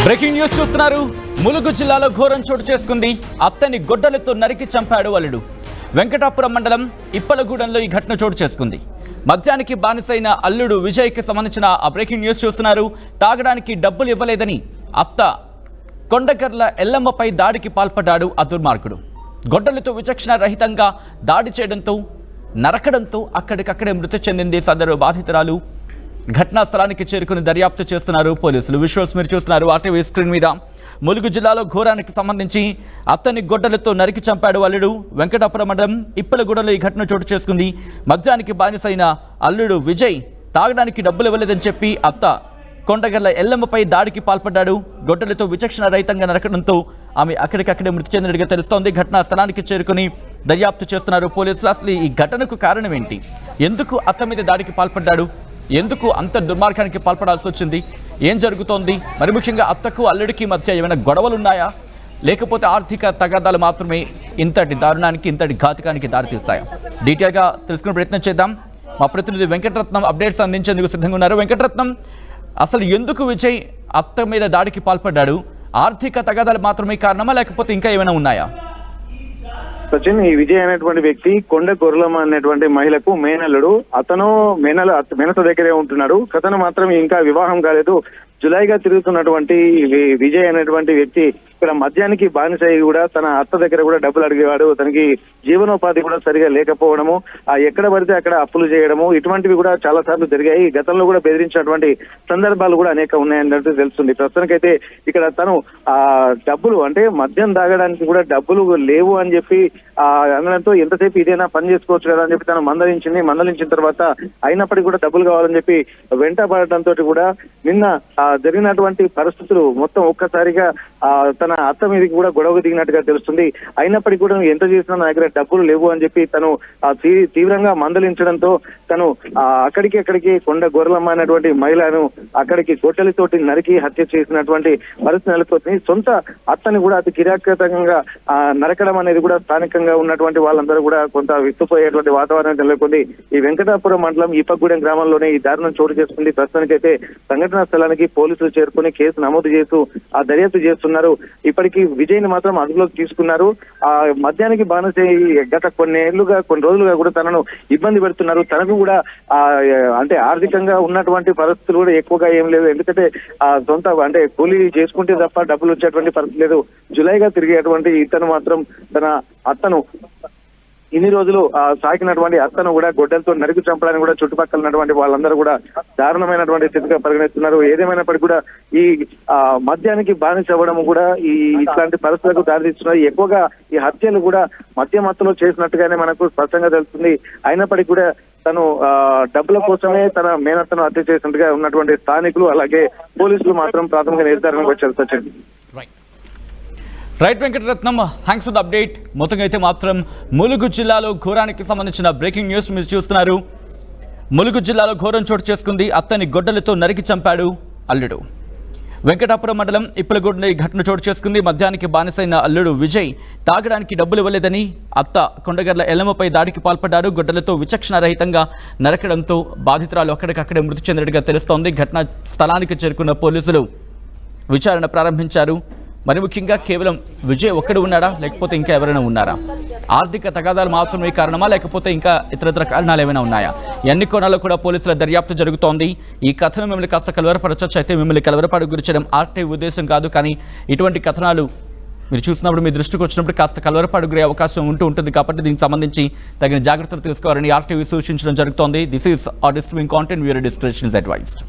Breaking news చూస్తున్నారు. ములుగు జిల్లాలో ఘోరం చోటు చేసుకుంది. అత్తని గొడ్డలతో నరికి చంపాడు అల్లుడు. వెంకటాపురం మండలం ఇప్పలగూడెంలో ఈ ఘటన చోటు చేసుకుంది. మద్యానికి బానిసైన అల్లుడు విజయ్కి సంబంధించిన ఆ బ్రేకింగ్ న్యూస్ చూస్తున్నారు. తాగడానికి డబ్బులు ఇవ్వలేదని అత్త కొండగర్ల ఎల్లమ్మపై దాడికి పాల్పడ్డాడు ఆ దుర్మార్గుడు. గొడ్డలతో విచక్షణ రహితంగా దాడి చేయడంతో నరకడంతో అక్కడికక్కడే మృతి చెందింది సదరు బాధితురాలు. ఘటనా స్థలానికి చేరుకుని దర్యాప్తు చేస్తున్నారు పోలీసులు. విజువల్స్ మీరు చూస్తున్నారు ఆర్టీవీ స్క్రీన్ మీద. ములుగు జిల్లాలో ఘోరానికి సంబంధించి అత్తని గొడ్డలతో నరికి చంపాడు అల్లుడు. వెంకటాపురం మండలం ఇప్పలగూడలో ఈ ఘటన చోటు చేసుకుంది. మద్యానికి బానిసైన అల్లుడు విజయ్ తాగడానికి డబ్బులు ఇవ్వలేదని చెప్పి అత్త కొండగర్ల ఎల్లమ్మపై దాడికి పాల్పడ్డాడు. గొడ్డలతో విచక్షణ రహితంగా నరకడంతో ఆమె అక్కడికక్కడే మృతి చెందినట్టుగా తెలుస్తోంది. ఘటనా స్థలానికి చేరుకుని దర్యాప్తు చేస్తున్నారు పోలీసులు. అసలు ఈ ఘటనకు కారణం ఏంటి? ఎందుకు అత్త మీద దాడికి పాల్పడ్డాడు? ఎందుకు అంత దుర్మార్గానికి పాల్పడాల్సి వచ్చింది? ఏం జరుగుతోంది? మరి ముఖ్యంగా అత్తకు అల్లుడికి మధ్య ఏమైనా గొడవలు ఉన్నాయా, లేకపోతే ఆర్థిక తగాదాలు మాత్రమే ఇంతటి దారుణానికి, ఇంతటి ఘాతుకానికి దారితీస్తాయా? డీటెయిల్గా తెలుసుకునే ప్రయత్నం చేద్దాం. మా ప్రతినిధి వెంకటరత్నం అప్డేట్స్ అందించేందుకు సిద్ధంగా ఉన్నారు. వెంకటరత్నం, అసలు ఎందుకు విజయ్ అత్త మీద దాడికి పాల్పడ్డాడు? ఆర్థిక తగాదాలు మాత్రమే కారణమా, లేకపోతే ఇంకా ఏమైనా ఉన్నాయా? సచిన్, ఈ విజయ్ అనేటువంటి వ్యక్తి కొండ గొర్రెలమ్మ అనేటువంటి మహిళకు మేనల్లుడు. అతను మేనత దగ్గరే ఉంటున్నాడు. అతను మాత్రం ఇంకా వివాహం కాలేదు. జులైగా తిరుగుతున్నటువంటి విజయ్ అనేటువంటి వ్యక్తి ఇక్కడ మద్యానికి బానిసై కూడా తన అత్త దగ్గర కూడా డబ్బులు అడిగేవాడు. తనకి జీవనోపాధి కూడా సరిగా లేకపోవడము, ఎక్కడ పడితే అక్కడ అప్పులు చేయడము, ఇటువంటివి కూడా చాలా సార్లు జరిగాయి. గతంలో కూడా బెదిరించినటువంటి సందర్భాలు కూడా అనేక ఉన్నాయన్నట్టు తెలుస్తుంది. ప్రస్తుతానికైతే ఇక్కడ తను డబ్బులు అంటే మద్యం తాగడానికి కూడా డబ్బులు లేవు అని చెప్పి అనడంతో ఎంతసేపు ఇదేనా పని చేసుకోవచ్చు కదా అని చెప్పి తను మందలించిన తర్వాత అయినప్పటికీ కూడా డబ్బులు కావాలని చెప్పి వెంట పడటంతో కూడా నిన్న జరిగినటువంటి పరిస్థితులు మొత్తం ఒక్కసారిగా తన అత్త మీదకి కూడా గొడవ దిగినట్టుగా తెలుస్తుంది. అయినప్పటికీ కూడా ఎంత చేసినా నా దగ్గర డబ్బులు లేవు అని చెప్పి తను తీవ్రంగా మందలించడంతో తను అక్కడికి కొండ గొర్రెలమ్మ అనేటువంటి మహిళను అక్కడికి గొడ్డలితోటి నరికి హత్య చేసినటువంటి పరిస్థితి నెలకొంది. సొంత అత్తని కూడా అతి కిరాతకంగా నరకడం అనేది కూడా స్థానికంగా ఉన్నటువంటి వాళ్ళందరూ కూడా కొంత విస్తుపోయేటువంటి వాతావరణం నెలకొంది. ఈ వెంకటాపురం మండలం ఇప్పగూడెం గ్రామంలోనే ఈ దారుణం చోటు చేసుకుంది. ప్రస్తుతానికైతే సంఘటనా స్థలానికి పోలీసులు చేరుకుని కేసు నమోదు చేస్తూ దర్యాప్తు చేస్తున్నారు. ఇప్పటికీ విజయ్ ని మాత్రం అదుపులోకి తీసుకున్నారు. మద్యానికి బానిస గత కొన్ని రోజులుగా కూడా తనను ఇబ్బంది పెడుతున్నారు. తనకు కూడా అంటే ఆర్థికంగా ఉన్నటువంటి పరిస్థితులు కూడా ఎక్కువగా ఏం లేదు. ఎందుకంటే సొంత అంటే కూలీ చేసుకుంటే తప్ప డబ్బులు వచ్చేటువంటి పరిస్థితి లేదు. జులైగా తిరిగేటువంటి ఇతను మాత్రం తన అత్తను ఇన్ని రోజులు సాకినటువంటి అత్తను కూడా గొడ్డలతో నరికి చంపడానికి కూడా చుట్టుపక్కల ఉన్నటువంటి వాళ్ళందరూ కూడా దారుణమైనటువంటి స్థితిగా పరిగణిస్తున్నారు. ఏదేమైనప్పటికీ కూడా ఈ మద్యానికి బానిస అవ్వడం కూడా ఇట్లాంటి పరిస్థితులకు దారితీస్తున్నారు. ఎక్కువగా ఈ హత్యలు కూడా మద్యమత్తులో చేసినట్టుగానే మనకు స్పష్టంగా తెలుస్తుంది. అయినప్పటికీ కూడా తను డబ్బుల కోసమే తన మేనత్తను హత్య చేసినట్టుగా ఉన్నటువంటి స్థానికులు అలాగే పోలీసులు మాత్రం ప్రాథమిక నిర్ధారణకు వచ్చారు. Sachin, right Venkataratnam, thanks for the update. మొత్తంగా అయితే మాత్రం ములుగు జిల్లాలో ఘోరానికి సంబంధించిన బ్రేకింగ్ న్యూస్ మీరు చూస్తున్నారు. ములుగు జిల్లాలో ఘోరం చోటు చేసుకుంది. అత్తని గొడ్డలతో నరికి చంపాడు అల్లుడు. వెంకటాపురం మండలం ఇప్పలగూడెంలో ఈ ఘటన చోటు చేసుకుంది. మద్యానికి బానిసైన అల్లుడు విజయ్ తాగడానికి డబ్బులు ఇవ్వలేదని అత్త కొండగర్ల ఎల్లమ్మపై దాడికి పాల్పడ్డాడు. గొడ్డలతో విచక్షణ రహితంగా నరకడంతో బాధితురాలు అక్కడికక్కడే మృతి చెందినట్టుగా తెలుస్తోంది. ఘటనా స్థలానికి చేరుకున్న పోలీసులు విచారణ ప్రారంభించారు. మరి ముఖ్యంగా కేవలం విజయ్ ఒక్కడు ఉన్నాడా, లేకపోతే ఇంకా ఎవరైనా ఉన్నారా? ఆర్థిక తగాదాలు మాత్రమే కారణమా, లేకపోతే ఇంకా ఇతరత్ర కారణాలు ఏమైనా ఉన్నాయా? ఎన్ని కోణాల్లో కూడా పోలీసుల దర్యాప్తు జరుగుతోంది. ఈ కథనం మిమ్మల్ని కాస్త కలవరపరచచ్చు. అయితే మిమ్మల్ని కలవరపాటు గురించడం ఆర్టీవీ ఉద్దేశం కాదు. కానీ ఇటువంటి కథనాలు మీరు చూసినప్పుడు, మీ దృష్టికి వచ్చినప్పుడు కాస్త కలవరపాటు గురే అవకాశం ఉంటుంది. కాబట్టి దీనికి సంబంధించి తగిన జాగ్రత్తలు తీసుకోవాలని ఆర్టీవీ సూచించడం జరుగుతోంది. This is our distributing content, your description is advised.